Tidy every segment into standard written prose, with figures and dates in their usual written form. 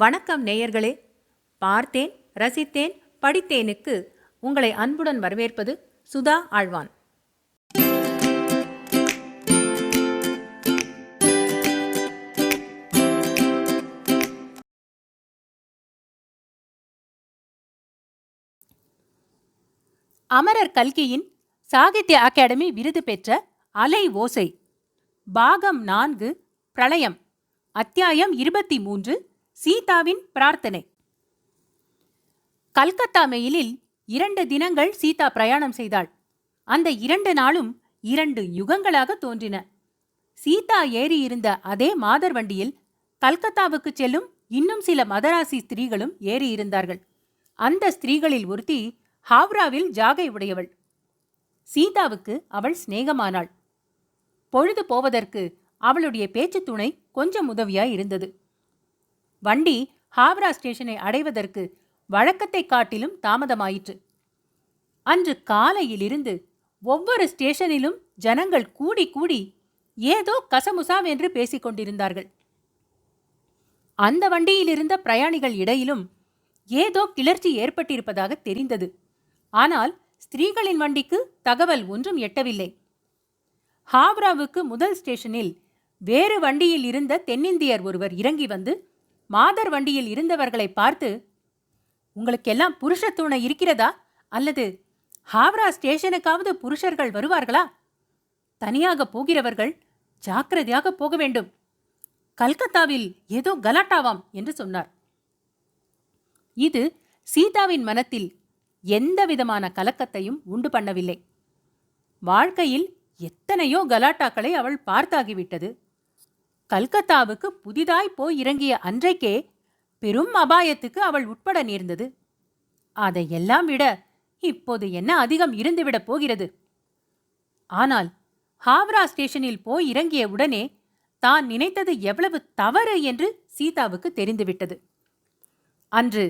வணக்கம் நேயர்களே. பார்த்தேன், ரசித்தேன், படித்தேனுக்கு உங்களை அன்புடன் வரவேற்பது சுதா ஆழ்வான். அமரர் கல்கியின் சாகித்ய அகாடமி விருது பெற்ற அலை ஓசை பாகம் 4 பிரளயம் அத்தியாயம் 23 சீதாவின் பிரார்த்தனை. கல்கத்தா மெயிலில் 2 தினங்கள் சீதா பிரயாணம் செய்தாள். அந்த 2 நாளும் 2 யுகங்களாக தோன்றின. சீதா ஏறியிருந்த அதே மாதர் வண்டியில் கல்கத்தாவுக்கு செல்லும் இன்னும் சில மதராசி ஸ்திரீகளும் ஏறியிருந்தார்கள். அந்த ஸ்திரீகளில் ஒருத்தி ஹாவ்ராவில் ஜாகை உடையவள். சீதாவுக்கு அவள் சிநேகமானாள். பொழுது போவதற்கு அவளுடைய பேச்சு துணை கொஞ்சம் உதவியாய் இருந்தது. வண்டி ஹாவ்ரா ஸ்டேஷனை அடைவதற்கு வழக்கத்தை காட்டிலும் தாமதமாயிற்று. அன்று காலையிலிருந்து ஒவ்வொரு ஸ்டேஷனிலும் ஜனங்கள் கூடி கூடி ஏதோ கசமுசாவென்று பேசிக் கொண்டிருந்தார்கள். அந்த வண்டியிலிருந்த பிரயாணிகள் இடையிலும் ஏதோ கிளர்ச்சி ஏற்பட்டிருப்பதாக தெரிந்தது. ஆனால் ஸ்திரீகளின் வண்டிக்கு தகவல் ஒன்றும் எட்டவில்லை. ஹாவ்ராவுக்கு முதல் ஸ்டேஷனில் வேறு வண்டியில் இருந்த தென்னிந்தியர் ஒருவர் இறங்கி வந்து மாதர் வண்டியில் இருந்தவர்களை பார்த்து, உங்களுக்கெல்லாம் புருஷ துணை இருக்கிறதா? அல்லது ஹாவ்ரா ஸ்டேஷனுக்காவது புருஷர்கள் வருவார்களா? தனியாக போகிறவர்கள் ஜாக்கிரதையாக போக வேண்டும். கல்கத்தாவில் ஏதோ கலாட்டாவாம் என்று சொன்னார். இது சீதாவின் மனத்தில் எந்தவிதமான கலக்கத்தையும் உண்டு பண்ணவில்லை. வாழ்க்கையில் எத்தனையோ கலாட்டாக்களை அவள் பார்த்தாகிவிட்டது. கல்கத்தாவுக்கு புதிதாய் போய் இறங்கிய அன்றைக்கே பெரும் அபாயத்துக்கு அவள் உட்பட நேர்ந்தது. அதையெல்லாம் விட இப்போது என்ன அதிகம் இருந்துவிடப் போகிறது? ஆனால் ஹாவ்ரா ஸ்டேஷனில் போய் இறங்கிய உடனே தான் நினைத்தது எவ்வளவு தவறு என்று சீதாவுக்கு தெரிந்துவிட்டது. அன்று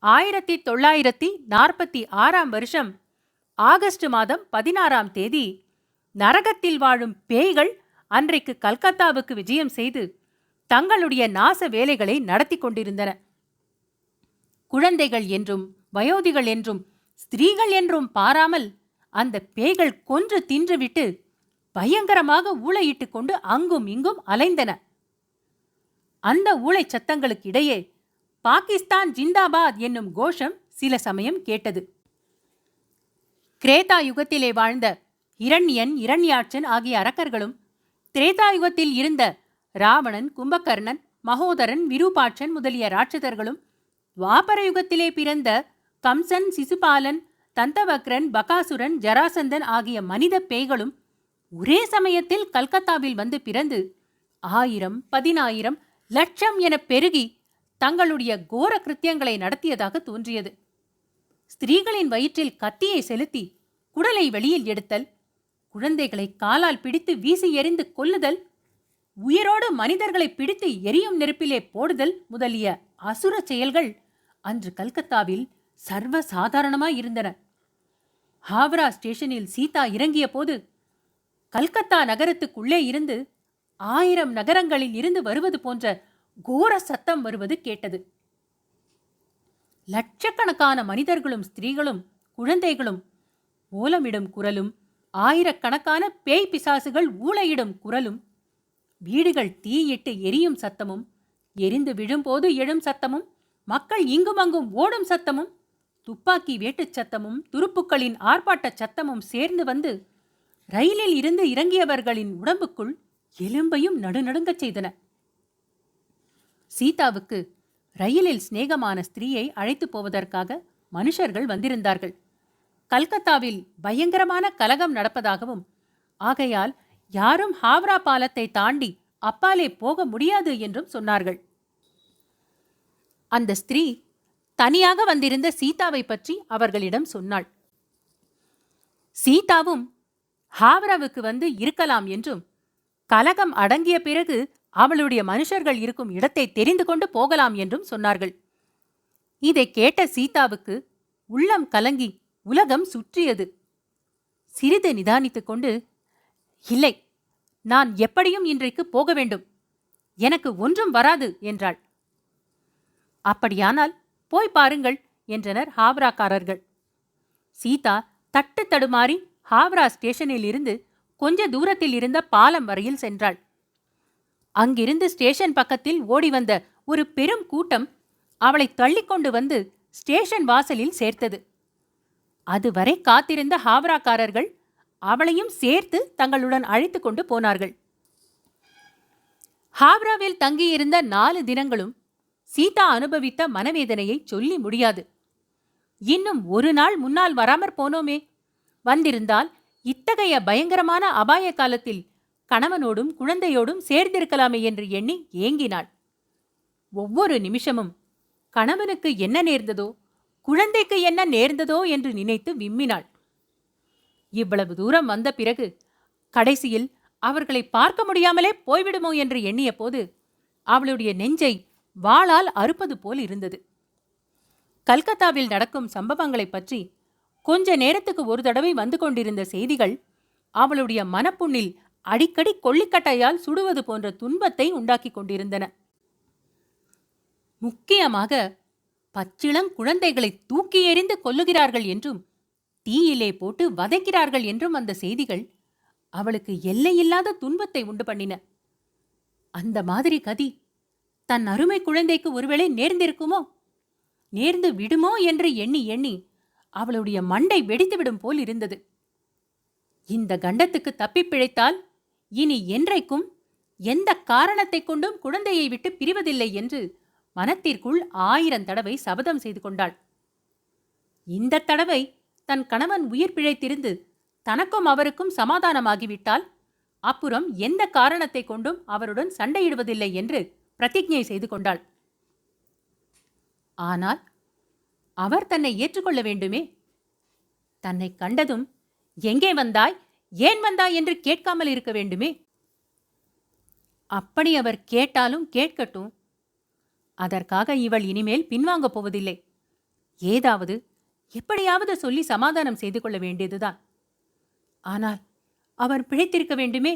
1946 வருஷம் ஆகஸ்ட் மாதம் 16ஆம் தேதி நரகத்தில் வாழும் பேய்கள் அன்றைக்கு கல்கத்தாவுக்கு விஜயம் செய்து தங்களுடைய நாச வேலைகளை நடத்தி கொண்டிருந்தன. குழந்தைகள் என்றும் வயோதிகள் என்றும் ஸ்திரீகள் என்றும் பாராமல் அந்த பேய்கள் கொன்று தின்றுவிட்டு பயங்கரமாக ஊளையிட்டு கொண்டு அங்கும் இங்கும் அலைந்தன. அந்த ஊளை சத்தங்களுக்கிடையே பாகிஸ்தான் ஜிந்தாபாத் என்னும் கோஷம் சில சமயம் கேட்டது. கிரேதா யுகத்திலே வாழ்ந்த இரண்யன், இரண்யாட்சன் ஆகிய அரக்கர்களும், திரேதாயுகத்தில் இருந்த ராவணன், கும்பகர்ணன், மகோதரன், விரூபாட்சன் முதலிய ராட்சதர்களும், துவாபர யுகத்திலே பிறந்த கம்சன், சிசுபாலன், தந்தவக்ரன், பகாசுரன், ஜராசந்தன் ஆகிய மனித பேய்களும் ஒரே சமயத்தில் கல்கத்தாவில் வந்து பிறந்து 1000, 10000, லட்சம் என பெருகி தங்களுடைய கோர கிருத்தியங்களை நடத்தியதாக தோன்றியது. ஸ்திரீகளின் வயிற்றில் கத்தியை செலுத்தி குடலை வெளியில் எடுத்தல், குழந்தைகளை காலால் பிடித்து வீசி எறிந்து கொல்லுதல், உயிரோடு மனிதர்களை பிடித்து எரியும் நெருப்பிலே போடுதல் முதலிய அசுர செயல்கள் அன்று கல்கத்தாவில் சர்வ சாதாரணமாயிருந்தன. ஹாவ்ரா ஸ்டேஷனில் சீதா இறங்கிய போது கல்கத்தா நகரத்துக்குள்ளே இருந்து 1000 நகரங்களில் இருந்து வருவது போன்ற கோர சத்தம் வருவது கேட்டது. லட்சக்கணக்கான மனிதர்களும் ஸ்திரீகளும் குழந்தைகளும் ஓலமிடும் குரலும், ஆயிரக்கணக்கான பேய் பிசாசுகள் ஊளையிடும் குரலும், வீடுகள் தீயிட்டு எரியும் சத்தமும், எரிந்து விழும்போது எழும் சத்தமும், மக்கள் இங்குமங்கும் ஓடும் சத்தமும், துப்பாக்கி வேட்டுச் சத்தமும், துருப்புக்களின் ஆர்ப்பாட்ட சத்தமும் சேர்ந்து வந்து ரயிலில் இருந்து இறங்கியவர்களின் உடம்புக்குள் எலும்பையும் நடுநடுங்கச் செய்தன. சீதாவுக்கு ரயிலில் சிநேகமான ஸ்திரீயை அழைத்து போவதற்காக மனுஷர்கள் வந்திருந்தார்கள். கல்கத்தாவில் பயங்கரமான கலகம் நடப்பதாகவும், ஆகையால் யாரும் ஹாவ்ரா பாலத்தை தாண்டி அப்பாலே போக முடியாது என்றும் சொன்னார்கள். அந்த ஸ்திரீ தனியாக வந்திருந்த சீதாவை பற்றி அவர்களிடம் சொன்னாள். சீதாவும் ஹாவ்ராவுக்கு வந்து இருக்கலாம் என்றும், கலகம் அடங்கிய பிறகு அவளுடைய மனுஷர்கள் இருக்கும் இடத்தை தெரிந்து கொண்டு போகலாம் என்றும் சொன்னார்கள். இதை கேட்ட சீதாவுக்கு உள்ளம் கலங்கி உலகம் சுற்றியது. சிறிது நிதானித்துக் கொண்டு, இல்லை, நான் எப்படியும் இன்றைக்கு போக வேண்டும், எனக்கு ஒன்றும் வராது என்றாள். அப்படியானால் போய் பாருங்கள் என்றனர் ஹாவ்ராக்காரர்கள். சீதா தட்டு தடுமாறி ஹாவ்ரா ஸ்டேஷனில் இருந்து கொஞ்ச தூரத்தில் இருந்த பாலம் வரையில் சென்றாள். அங்கிருந்து ஸ்டேஷன் பக்கத்தில் ஓடி வந்த ஒரு பெரும் கூட்டம் அவளை தள்ளிக்கொண்டு வந்து ஸ்டேஷன் வாசலில் சேர்த்தது. அதுவரை காத்திருந்த ஹாவ்ராக்காரர்கள் அவளையும் சேர்த்து தங்களுடன் அழைத்து கொண்டு போனார்கள். ஹாவ்ராவில் தங்கியிருந்த 4 தினங்களும் சீதா அனுபவித்த மனவேதனையை சொல்லி முடியாது. இன்னும் ஒரு நாள் முன்னால் வராமற் போனோமே, வந்திருந்தால் இத்தகைய பயங்கரமான அபாய காலத்தில் கணவனோடும் குழந்தையோடும் சேர்ந்திருக்கலாமே என்று எண்ணி ஏங்கினாள். ஒவ்வொரு நிமிஷமும் கணவனுக்கு என்ன நேர்ந்ததோ, குழந்தைக்கு என்ன நேர்ந்ததோ என்று நினைத்து விம்மினாள். இவ்வளவு தூரம் வந்த பிறகு கடைசியில் அவர்களை பார்க்க முடியாமலே போய்விடுமோ என்று எண்ணிய போது அவளுடைய நெஞ்சை வாளால் அறுப்பது போல் இருந்தது. கல்கத்தாவில் நடக்கும் சம்பவங்களைப் பற்றி கொஞ்ச நேரத்துக்கு ஒரு தடவை வந்து கொண்டிருந்த செய்திகள் அவளுடைய மனப்புண்ணில் அடிக்கடி கொள்ளிக்கட்டையால் சுடுவது போன்ற துன்பத்தை உண்டாக்கி கொண்டிருந்தன. முக்கியமாக பச்சிளங் குழந்தைகளை தூக்கி எறிந்து கொல்லுகிறார்கள் என்றும் தீயிலே போட்டு வதைக்கிறார்கள் என்றும் அந்த செய்திகள் அவளுக்கு எல்லையில்லாத துன்பத்தை உண்டு பண்ணின. அந்த மாதிரி கதி தன் அருமை குழந்தைக்கு ஒருவேளை நேர்ந்திருக்குமோ, நேர்ந்து விடுமோ என்று எண்ணி எண்ணி அவளுடைய மண்டை வெடித்துவிடும் போல் இருந்தது. இந்த கண்டத்துக்கு தப்பிப் பிழைத்தால் இனி என்றைக்கும் எந்த காரணத்தை கொண்டும் குழந்தையை விட்டு பிரிவதில்லை என்று மனத்திற்குள் 1000 தடவை சபதம் செய்து கொண்டாள். இந்த தடவை தன் கணவன் உயிர் பிழைத்திருந்து தனக்கும் அவருக்கும் சமாதானமாகிவிட்டால் அப்புறம் எந்த காரணத்தை கொண்டும் அவருடன் சண்டையிடுவதில்லை என்று பிரதிஜை செய்து கொண்டாள். ஆனால் அவர் தன்னை ஏற்றுக்கொள்ள வேண்டுமே. தன்னை கண்டதும் எங்கே வந்தாய், ஏன் வந்தாய் என்று கேட்காமல் இருக்க வேண்டுமே. அப்படி அவர் கேட்டாலும் கேட்கட்டும், அதற்காக இவள் இனிமேல் பின்வாங்கப் போவதில்லை. ஏதாவது எப்படியாவது சொல்லி சமாதானம் செய்து கொள்ள வேண்டியதுதான். ஆனால் அவர் பிழைத்திருக்க வேண்டுமே.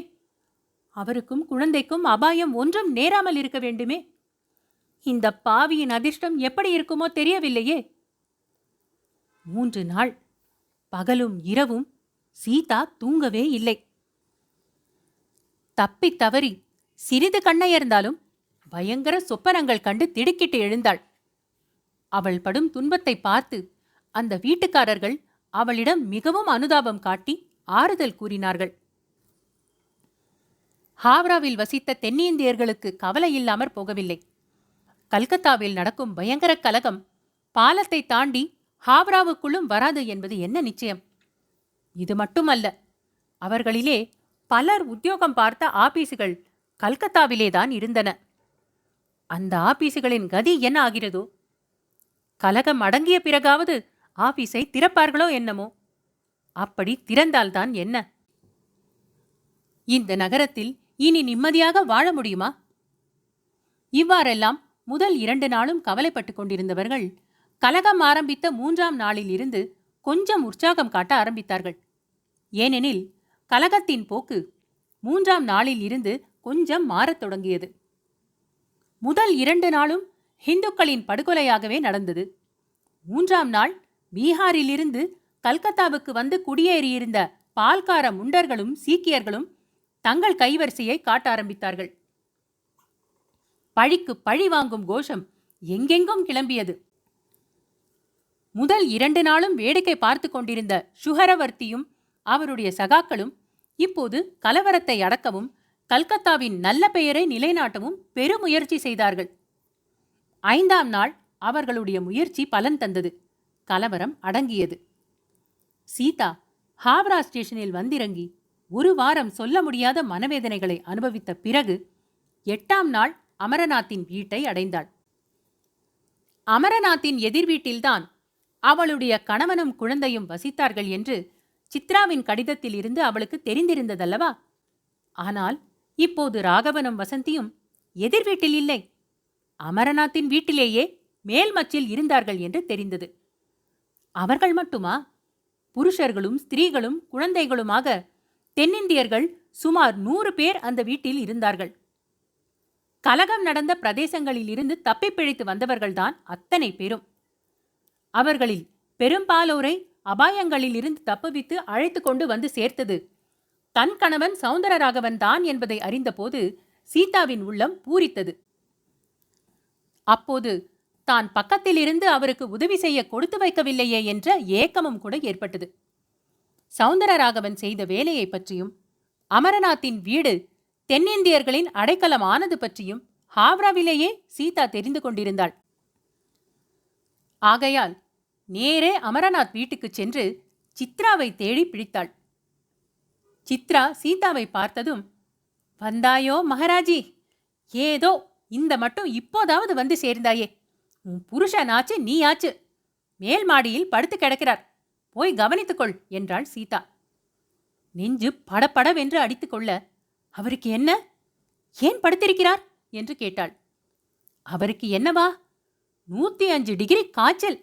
அவருக்கும் குழந்தைக்கும் அபாயம் ஒன்றும் நேராமல் இருக்க வேண்டுமே. இந்த பாவியின் அதிர்ஷ்டம் எப்படி இருக்குமோ தெரியவில்லையே. 3 நாள் பகலும் இரவும் சீதா தூங்கவே இல்லை. தப்பி தவறி சிறிது கண்ணையர்ந்தாலும் பயங்கர சொப்பனங்கள் கண்டு திடுக்கிட்டு எழுந்தாள். அவள் படும் துன்பத்தை பார்த்து அந்த வீட்டுக்காரர்கள் அவளிடம் மிகவும் அனுதாபம் காட்டி ஆறுதல் கூறினார்கள். ஹாவ்ராவில் வசித்த தென்னிந்தியர்களுக்கு கவலை இல்லாமற் போகவில்லை. கல்கத்தாவில் நடக்கும் பயங்கர கலகம் பாலத்தை தாண்டி ஹாவ்ராவுக்குள்ளும் வராது என்பது என்ன நிச்சயம்? இது மட்டுமல்ல, அவர்களிலே பலர் உத்தியோகம் பார்த்த ஆபீசுகள் கல்கத்தாவிலேதான் இருந்தன. அந்த ஆபீசுகளின் கதி என்ன ஆகிறதோ? கலகம் அடங்கிய பிறகாவது ஆபீஸை திறப்பார்களோ என்னமோ? அப்படி திறந்தால்தான் என்ன? இந்த நகரத்தில் இனி நிம்மதியாக வாழ முடியுமா? இவ்வாறெல்லாம் முதல் 2 நாளும் கவலைப்பட்டுக் கொண்டிருந்தவர்கள் கலகம் ஆரம்பித்த 3ஆம் நாளில் இருந்து கொஞ்சம் உற்சாகம் காட்ட ஆரம்பித்தார்கள். ஏனெனில் கலகத்தின் போக்கு 3ஆம் நாளில் இருந்து கொஞ்சம் மாறத் தொடங்கியது. முதல் 2 நாளும் ஹிந்துக்களின் படுகொலையாகவே நடந்தது. 3ஆம் நாள் பீகாரிலிருந்து கல்கத்தாவுக்கு வந்து குடியேறியிருந்த பால்கார முண்டர்களும் சீக்கியர்களும் தங்கள் கைவரிசையை காட்ட ஆரம்பித்தார்கள். பழிக்கு பழி வாங்கும் கோஷம் எங்கெங்கும் கிளம்பியது. முதல் 2 நாளும் வேடிக்கை பார்த்து கொண்டிருந்த சுஹரவர்த்தியும் அவருடைய சகாக்களும் இப்போது கலவரத்தை அடக்கவும் கல்கத்தாவின் நல்ல பெயரை நிலைநாட்டவும் பெருமுயற்சி செய்தார்கள். 5ஆம் நாள் அவர்களுடைய முயற்சி பலன் தந்தது. கலவரம் அடங்கியது. சீதா ஹாவ்ரா ஸ்டேஷனில் வந்திறங்கி 1 வாரம் சொல்ல முடியாத மனவேதனைகளை அனுபவித்த பிறகு 8ஆம் நாள் அமரநாத்தின் வீட்டை அடைந்தாள். அமரநாத்தின் எதிர் வீட்டில்தான் அவளுடைய கணவனும் குழந்தையும் வசித்தார்கள் என்று சித்ராவின் கடிதத்தில் இருந்து அவளுக்கு தெரிந்திருந்ததல்லவா? ஆனால் இப்போது ராகவனும் வசந்தியும் எதிர் வீட்டில் இல்லை, அமரநாத்தின் வீட்டிலேயே மேல்மச்சில் இருந்தார்கள் என்று தெரிந்தது. அவர்கள் மட்டுமா? புருஷர்களும் ஸ்திரீகளும் குழந்தைகளுமாக தென்னிந்தியர்கள் சுமார் 100 பேர் அந்த வீட்டில் இருந்தார்கள். கலகம் நடந்த பிரதேசங்களிலிருந்து தப்பி பிழைத்து வந்தவர்கள்தான் அத்தனை பேரும். அவர்களில் பெரும்பாலோரை அபாயங்களிலிருந்து தப்புவித்து அழைத்து கொண்டு வந்து சேர்த்தது தன் கணவன் சௌந்தரராகவன் தான் என்பதை அறிந்தபோது சீதாவின் உள்ளம் பூரித்தது. அப்போது தான் பக்கத்திலிருந்து அவருக்கு உதவி செய்ய கொடுத்து வைக்கவில்லையே என்ற ஏக்கமும் கூட ஏற்பட்டது. சௌந்தரராகவன் செய்த வேலையை பற்றியும் அமரநாத்தின் வீடு தென்னிந்தியர்களின் அடைக்கலமானது பற்றியும் ஹாவ்ராவிலேயே சீதா தெரிந்து கொண்டிருந்தாள். ஆகையால் நேரே அமரநாத் வீட்டுக்கு சென்று சித்ராவை தேடி பிடித்தாள். சித்ரா சீதாவை பார்த்ததும், "வந்தாயோ மகாராஜி, ஏதோ இந்த மட்டும் இப்போதாவது வந்து சேர்ந்தாயே. உன் புருஷனாச்சு நீயாச்சு. மேல் மாடியில் படுத்து கிடக்கிறார், போய் கவனித்துக்கொள்" என்றாள் சீதா. நெஞ்சு படபடவென்று அடித்துக்கொள்ள, "அவருக்கு என்ன? ஏன் படுத்திருக்கிறார்?" என்று கேட்டாள். "அவருக்கு என்னவா? 105 டிகிரி காய்ச்சல்,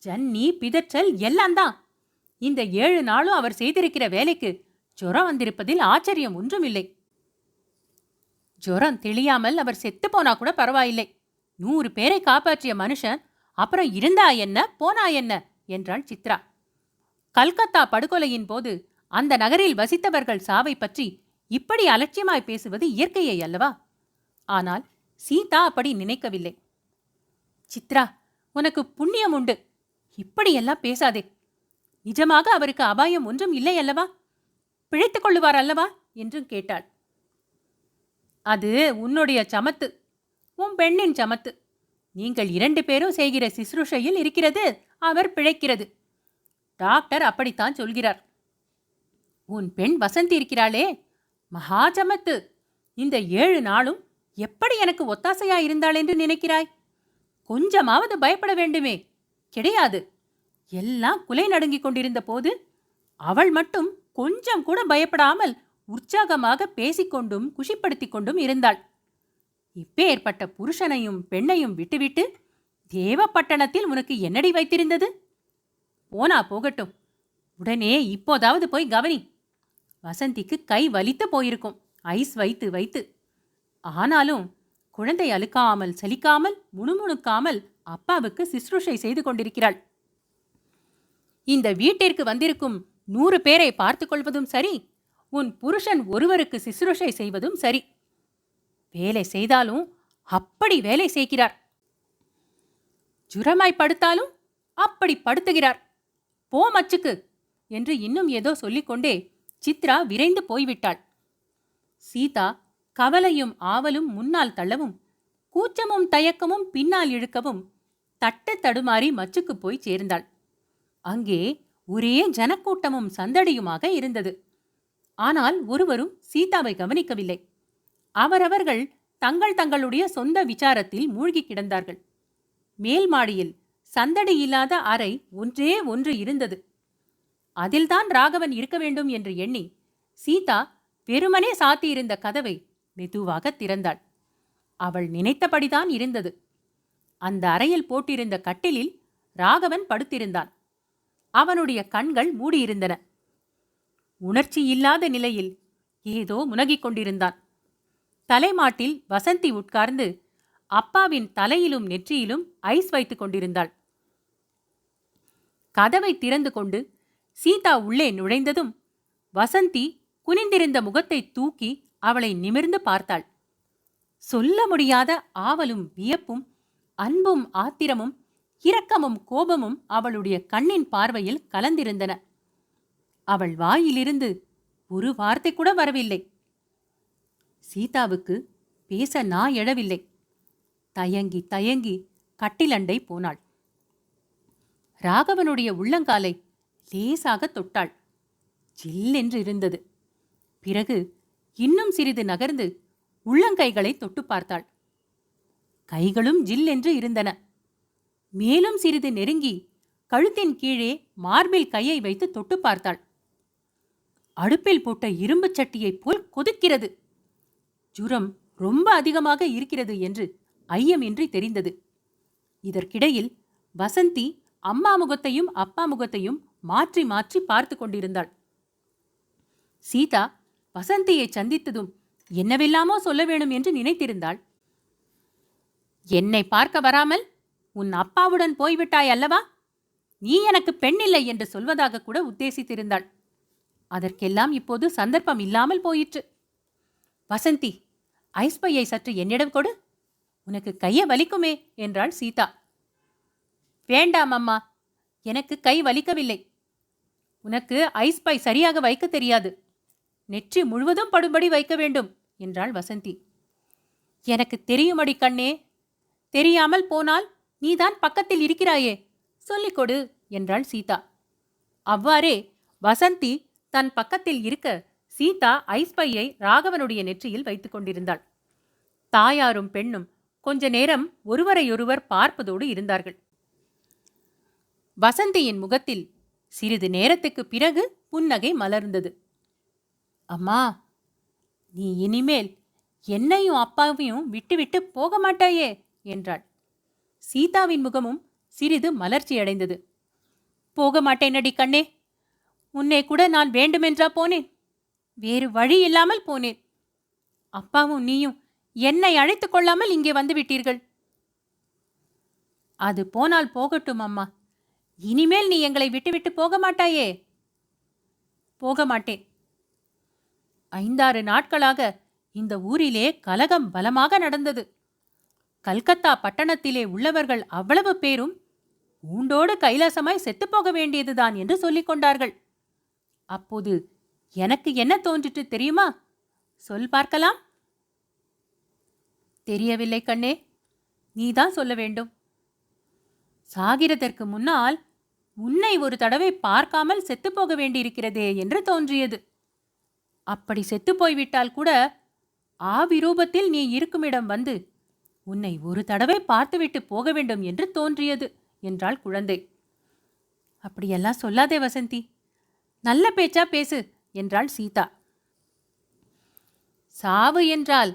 ஜன்னி பிதற்றல் எல்லாம் தான். இந்த 7 நாளும் அவர் செய்திருக்கிற வேலைக்கு ஜுரம் வந்திருப்பதில் ஆச்சரியம் ஒன்றுமில்லை. ஜுரம் தெளியாமல் அவர் செத்து போனா கூட பரவாயில்லை. 100 பேரை காப்பாற்றிய மனுஷன் அப்புறம் இருந்தா என்ன போனா என்ன" என்றாள் சித்ரா. கல்கத்தா படுகொலையின் போது அந்த நகரில் வசித்தவர்கள் சாவை பற்றி இப்படி அலட்சியமாய் பேசுவது இயற்கையே அல்லவா? ஆனால் சீதா அப்படி நினைக்கவில்லை. "சித்ரா, உனக்கு புண்ணியம் உண்டு, இப்படியெல்லாம் பேசாதே. நிஜமாக அவருக்கு அபாயம் ஒன்றும் இல்லை அல்லவா? பிழைத்துக் கொள்ளுவார் அல்லவா?" என்றும் கேட்டாள். "அது உன்னுடைய சமத்து, உன் பெண்ணின் சமத்து. நீங்கள் 2 பேரும் செய்கிற சிசுருஷையில் இருக்கிறது அவர் பிழைக்கிறது. டாக்டர் அப்படித்தான் சொல்கிறார். உன் பெண் வசந்தி இருக்கிறாளே, மகா சமத்து. இந்த 7 நாளும் எப்படி எனக்கு ஒத்தாசையாயிருந்தாள் என்று நினைக்கிறாய்? கொஞ்சமாவது பயப்பட வேண்டுமே, கிடையாது. எல்லாம் குலை நடுங்கிக் கொண்டிருந்த போது அவள் மட்டும் கொஞ்சம் கூட பயப்படாமல் உற்சாகமாக பேசிக்கொண்டும் குஷிப்படுத்திக் கொண்டும் இருந்தாள். இப்பேற்பட்ட புருஷனையும் பெண்ணையும் விட்டுவிட்டு தேவப்பட்டணத்தில் உனக்கு என்னடி வைத்திருந்தது? போனா போகட்டும், உடனே இப்போதாவது போய் கவனி. வசந்திக்கு கை வலித்து போயிருக்கும், ஐஸ் வைத்து வைத்து. ஆனாலும் குழந்தை அழுக்காமல் சலிக்காமல் முணுமுணுக்காமல் அப்பாவுக்கு சிசுருஷை செய்து கொண்டிருக்கிறாள். இந்த வீட்டிற்கு வந்திருக்கும் 100 பேரை பார்த்து கொள்வதும் சரி, உன் புருஷன் ஒருவருக்கு சிசுருஷை செய்வதும் சரி. வேலை செய்தாலும் அப்படி வேலை செய்கிறார். ஜுரமாய் படுத்தாலும் அப்படி படுத்துகிறார். போ மச்சுக்கு என்று இன்னும் ஏதோ சொல்லிக்கொண்டே சித்ரா விரைந்து போய்விட்டாள். சீதா கவலையும் ஆவலும் முன்னால் தள்ளவும், கூச்சமும் தயக்கமும் பின்னால் இழுக்கவும் தட்டு தடுமாறி மச்சுக்கு போய் சேர்ந்தாள். அங்கே ஒரே ஜனக்கூட்டமும் சந்தடியுமாக இருந்தது. ஆனால் ஒருவரும் சீதாவை கவனிக்கவில்லை. அவரவர்கள் தங்கள் தங்களுடைய சொந்த விசாரத்தில் மூழ்கி கிடந்தார்கள். மேல் மாடியில் சந்தடி இல்லாத அறை ஒன்றே ஒன்று இருந்தது. அதில்தான் ராகவன் இருக்க வேண்டும் என்று எண்ணி சீதா வெறுமனே சாத்தியிருந்த கதவை மெதுவாக திறந்தாள். அவள் நினைத்தபடிதான் இருந்தது. அந்த அறையில் போட்டிருந்த கட்டிலில் ராகவன் படுத்திருந்தான். அவனுடைய கண்கள் மூடியிருந்தன. உணர்ச்சி இல்லாத நிலையில் ஏதோ முனகிக் கொண்டிருந்தான். தலைமாட்டில் வசந்தி உட்கார்ந்து அப்பாவின் தலையிலும் நெற்றியிலும் ஐஸ் வைத்துக் கொண்டிருந்தாள். கதவை திறந்து கொண்டு சீதா உள்ளே நுழைந்ததும் வசந்தி குனிந்திருந்த முகத்தை தூக்கி அவளை நிமிர்ந்து பார்த்தாள். சொல்ல முடியாத ஆவலும் வியப்பும் அன்பும் ஆத்திரமும் இரக்கமும் கோபமும் அவளுடைய கண்ணின் பார்வையில் கலந்திருந்தன. அவள் வாயிலிருந்து ஒரு வார்த்தை கூட வரவில்லை. சீதாவுக்கு பேச நா எழவில்லை. தயங்கி தயங்கி கட்டிலண்டை போனாள். ராகவனுடைய உள்ளங்காலை லேசாக தொட்டாள். ஜில்லென்று இருந்தது. பிறகு இன்னும் சிறிது நகர்ந்து உள்ளங்கைகளை தொட்டு பார்த்தாள். கைகளும் ஜில்லென்று இருந்தன. மேலும் சிறிது நெருங்கி கழுத்தின் கீழே மார்பில் கையை வைத்து தொட்டு பார்த்தாள். அடுப்பில் போட்ட இரும்புச் சட்டியைப் போல் கொதிக்கிறது. ஜுரம் ரொம்ப அதிகமாக இருக்கிறது என்று ஐயமின்றி தெரிந்தது. இதற்கிடையில் வசந்தி அம்மா முகத்தையும் அப்பா முகத்தையும் மாற்றி மாற்றி பார்த்து கொண்டிருந்தாள். சீதா வசந்தியை சந்தித்ததும் என்னவெல்லாமோ சொல்ல வேணும் என்று நினைத்திருந்தாள். என்னை பார்க்க வராமல் உன் அப்பாவுடன் போய்விட்டாய் அல்லவா? நீ எனக்கு பெண்ணில்லை என்று சொல்வதாக கூட உத்தேசித்திருந்தாள். அதற்கெல்லாம் இப்போது சந்தர்ப்பம் இல்லாமல் போயிற்று. வசந்தி, ஐஸ் பையை சற்று என்னிடம் கொடு, உனக்கு கைய வலிக்குமே என்றாள் சீதா. வேண்டாம் அம்மா, எனக்கு கை வலிக்கவில்லை. உனக்கு ஐஸ் பை சரியாக வைக்க தெரியாது. நெற்றி முழுவதும் படும்படி வைக்க வேண்டும் என்றாள் வசந்தி. எனக்கு தெரியுமடி கண்ணே. தெரியாமல் போனால் நீதான் பக்கத்தில் இருக்கிறாயே, சொல்லிக் கொடு என்றாள் சீதா. அவ்வாறே வசந்தி தன் பக்கத்தில் இருக்க சீதா ஐஸ் பையை ராகவனுடைய நெற்றியில் வைத்துக் கொண்டிருந்தாள். தாயாரும் பெண்ணும் கொஞ்ச நேரம் ஒருவரையொருவர் பார்ப்பதோடு இருந்தார்கள். வசந்தியின் முகத்தில் சிறிது நேரத்துக்கு பிறகு புன்னகை மலர்ந்தது. அம்மா, நீ இனிமேல் என்னையும் அப்பாவையும் விட்டுவிட்டு போக மாட்டாயே என்றாள். சீதாவின் முகமும் சிறிது மலர்ச்சியடைந்தது. போக மாட்டேனடி கண்ணே. உன்னை கூட நான் வேண்டுமென்றா போனேன்? வேறு வழி இல்லாமல் போனேன். அப்பாவும் நீயும் என்னை அழைத்துக் கொள்ளாமல் இங்கே வந்துவிட்டீர்கள். அது போனால் போகட்டும் அம்மா. இனிமேல் நீ எங்களை விட்டுவிட்டு போக மாட்டாயே? போக மாட்டேன். 5-6 நாட்களாக இந்த ஊரிலே கலகம் பலமாக நடந்தது. கல்கத்தா பட்டணத்திலே உள்ளவர்கள் அவ்வளவு பேரும் ஊண்டோடு கைலாசமாய் செத்துப்போக வேண்டியதுதான் என்று சொல்லிக் கொண்டார்கள். அப்போது எனக்கு என்ன தோன்றிற்று தெரியுமா? சொல் பார்க்கலாம். தெரியவில்லை கண்ணே, நீதான் சொல்ல வேண்டும். சாகிறதற்கு முன்னால் உன்னை ஒரு தடவை பார்க்காமல் செத்துப்போக வேண்டியிருக்கிறதே என்று தோன்றியது. அப்படி செத்துப்போய்விட்டால் கூட ஆவிரூபத்தில் நீ இருக்குமிடம் வந்து உன்னை ஒரு தடவை பார்த்துவிட்டு போக வேண்டும் என்று தோன்றியது என்றாள் குழந்தை. அப்படியெல்லாம் சொல்லாதே வசந்தி, நல்ல பேச்சா பேசு என்றாள் சீதா. சாவு என்றால்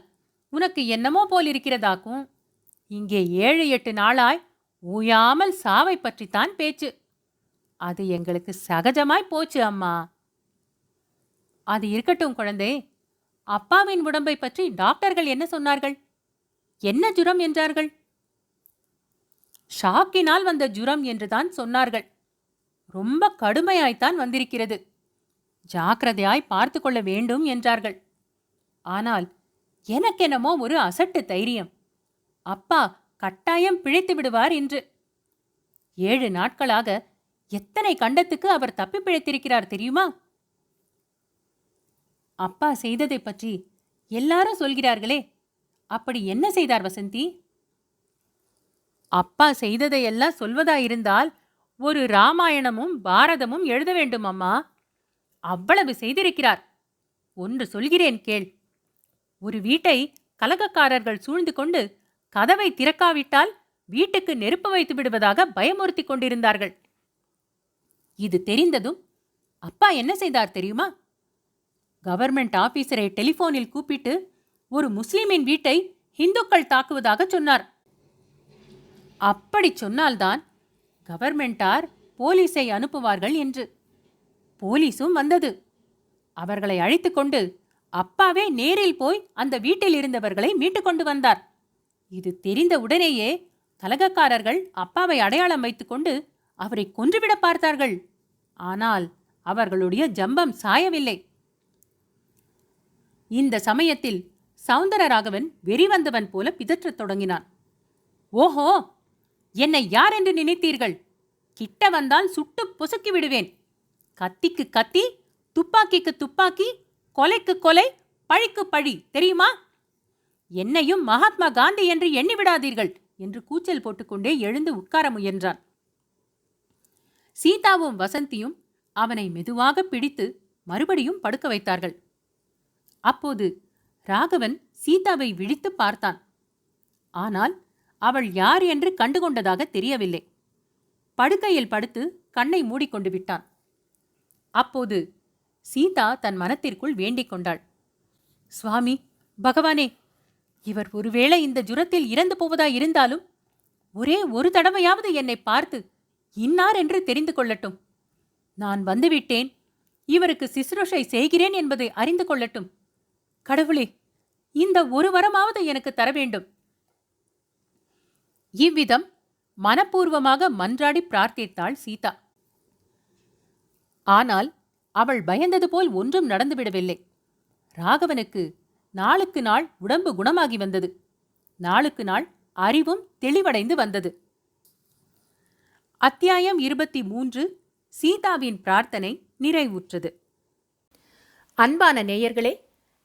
உனக்கு என்னமோ போலிருக்கிறதாக்கும். இங்கே 7-8 நாளாய் ஓயாமல் சாவை பற்றித்தான் பேச்சு. அது எங்களுக்கு சகஜமாய் போச்சு அம்மா. அது இருக்கட்டும் குழந்தை. அப்பாவின் உடம்பை பற்றி டாக்டர்கள் என்ன சொன்னார்கள்? என்ன ஜுரம் என்றார்கள்? ஷாக்கினால் வந்த ஜுரம் என்றுதான் சொன்னார்கள். ரொம்ப கடுமையாய்த்தான் வந்திருக்கிறது. ஜாக்கிரதையாய் பார்த்து கொள்ள வேண்டும் என்றார்கள். ஆனால் எனக்கென்னமோ ஒரு அசட்டு தைரியம். அப்பா கட்டாயம் பிழைத்து விடுவார் என்று. 7 நாட்களாக எத்தனை கண்டத்துக்கு அவர் தப்பி பிழைத்திருக்கிறார் தெரியுமா? அப்பா செய்ததை பற்றி எல்லாரும் சொல்கிறார்களே, அப்படி என்ன செய்தார் வசந்தி? அப்பா செய்ததையெல்லாம் சொல்வதாயிருந்தால் ஒரு ராமாயணமும் பாரதமும் எழுத வேண்டும் அம்மா. அவ்வளவு செய்திருக்கிறார். ஒன்று சொல்கிறேன் கேள். ஒரு வீட்டை கலகக்காரர்கள் சூழ்ந்து கொண்டு கதவை திறக்காவிட்டால் வீட்டுக்கு நெருப்பு வைத்து விடுவதாக பயமுறுத்தி கொண்டிருந்தார்கள். இது தெரிந்ததும் அப்பா என்ன செய்தார் தெரியுமா? கவர்மெண்ட் ஆபீசரை டெலிபோனில் கூப்பிட்டு ஒரு முஸ்லிமின் வீட்டை இந்துக்கள் தாக்குவதாக சொன்னார். அப்படி சொன்னால்தான் கவர்மெண்டார் போலீஸை அனுப்புவார்கள் என்று. போலீஸும் வந்தது. அவர்களை அழைத்து கொண்டு அப்பாவே நேரில் போய் அந்த வீட்டில் இருந்தவர்களை மீட்டு கொண்டு வந்தார். இது தெரிந்த உடனேயே கலகக்காரர்கள் அப்பாவை அடையாளம் வைத்துக்கொண்டு அவரை கொன்றுவிட பார்த்தார்கள். ஆனால் அவர்களுடைய ஜம்பம் சாயவில்லை. இந்த சமயத்தில் சௌந்தரராகவன் வெறிவந்தவன் போல பிதற்றத் தொடங்கினான். ஓஹோ, என்னை யார் என்று நினைத்தீர்கள்? கிட்ட வந்தால் சுட்டு பொசுக்கி விடுவேன். கத்திக்கு கத்தி, துப்பாக்கிக்கு துப்பாக்கி, கொலைக்கு கொலை, பழிக்கு பழி, தெரியுமா? என்னையும் மகாத்மா காந்தி என்று எண்ணிவிடாதீர்கள் என்று கூச்சல் போட்டுக்கொண்டே எழுந்து உட்கார முயன்றான். சீதாவும் வசந்தியும் அவனை மெதுவாக பிடித்து மறுபடியும் படுக்க வைத்தார்கள். அப்போது ராகவன் சீதாவை விழித்து பார்த்தான். ஆனால் அவள் யார் என்று கண்டுகொண்டதாக தெரியவில்லை. படுக்கையில் படுத்து கண்ணை மூடிக்கொண்டு விட்டான். அப்போது சீதா தன் மனத்திற்குள் வேண்டிக் கொண்டாள். சுவாமி பகவானே, இவர் ஒருவேளை இந்த ஜுரத்தில் இறந்து போவதாயிருந்தாலும் ஒரே ஒரு தடவையாவது என்னை பார்த்து இன்னார் என்று தெரிந்து கொள்ளட்டும். நான் வந்துவிட்டேன், இவருக்கு சிசுரூஷை செய்கிறேன் என்பதை அறிந்து கொள்ளட்டும். கடவுளே, இந்த ஒரு வரமாவது எனக்கு தர வேண்டும். இவ்விதம் மனப்பூர்வமாக மன்றாடி பிரார்த்தித்தாள் சீதா. ஆனால் அவள் பயந்தது போல் ஒன்றும் நடந்துவிடவில்லை. ராகவனுக்கு நாளுக்கு நாள் உடம்பு குணமாகி வந்தது. நாளுக்கு நாள் அறிவும் தெளிவடைந்து வந்தது. அத்தியாயம் 23 சீதாவின் பிரார்த்தனை நிறைவுற்றது. அன்பான நேயர்களே,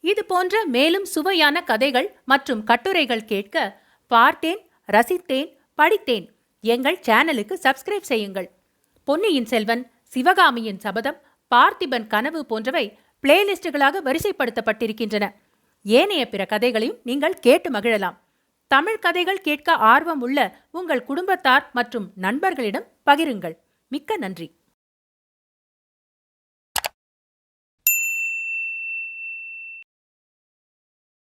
இது போன்ற மேலும் சுவையான கதைகள் மற்றும் கட்டுரைகள் கேட்க பார்த்தேன், ரசித்தேன், படித்தேன் எங்கள் சேனலுக்கு சப்ஸ்கிரைப் செய்யுங்கள். பொன்னியின் செல்வன், சிவகாமியின் சபதம், பார்த்திபன் கனவு போன்றவை பிளேலிஸ்டுகளாக வரிசைப்படுத்தப்பட்டிருக்கின்றன. ஏனைய பிற கதைகளையும் நீங்கள் கேட்டு மகிழலாம். தமிழ் கதைகள் கேட்க ஆர்வம் உள்ள உங்கள் குடும்பத்தார் மற்றும் நண்பர்களிடம் பகிருங்கள். மிக்க நன்றி.